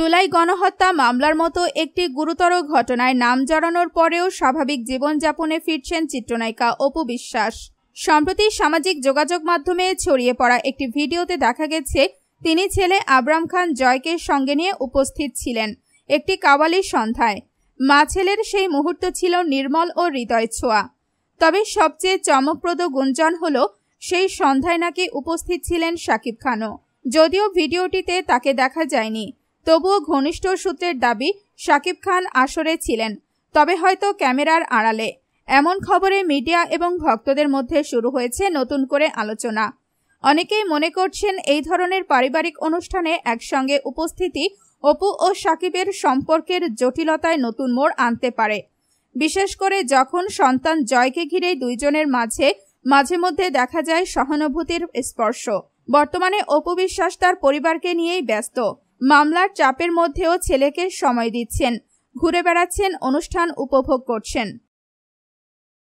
জুলাই গণহত্যা মামলার মতো একটি গুরুতর ঘটনায় নাম জড়ানোর পরেও স্বাভাবিক জীবনযাপনে ফিরছেন চিত্রনায়িকা অপু বিশ্বাস। সম্প্রতি সামাজিক যোগাযোগ মাধ্যমে ছড়িয়ে পড়া একটি ভিডিওতে দেখা গেছে তিনি ছেলে আবরাম খান জয়কে সঙ্গে নিয়ে উপস্থিত ছিলেন একটি কাওয়ালির সন্ধ্যায়। মা ছেলের সেই মুহূর্ত ছিল নির্মল ও হৃদয় ছোঁয়া। তবে সবচেয়ে চমকপ্রদ গুঞ্জন হলো সেই সন্ধ্যায় নাকি উপস্থিত ছিলেন শাকিব খানও। যদিও ভিডিওটিতে তাকে দেখা যায়নি, তবুও ঘনিষ্ঠ সূত্রের দাবি শাকিব খান আসরে ছিলেন, তবে হয়তো ক্যামেরার আড়ালে। এমন খবরে মিডিয়া এবং ভক্তদের মধ্যে শুরু হয়েছে নতুন করে আলোচনা। অনেকেই মনে করছেন এই ধরনের পারিবারিক অনুষ্ঠানে একসঙ্গে উপস্থিতি অপু ও শাকিবের সম্পর্কের জটিলতায় নতুন মোড় আনতে পারে, বিশেষ করে যখন সন্তান জয়কে ঘিরে দুইজনের মাঝে মধ্যে দেখা যায় সহানুভূতির স্পর্শ। বর্তমানে অপু বিশ্বাস তার পরিবারকে নিয়েই ব্যস্ত। মামলার চাপের মধ্যেও ছেলেকে সময় দিচ্ছেন, ঘুরে বেড়াচ্ছেন, অনুষ্ঠান উপভোগ করছেন।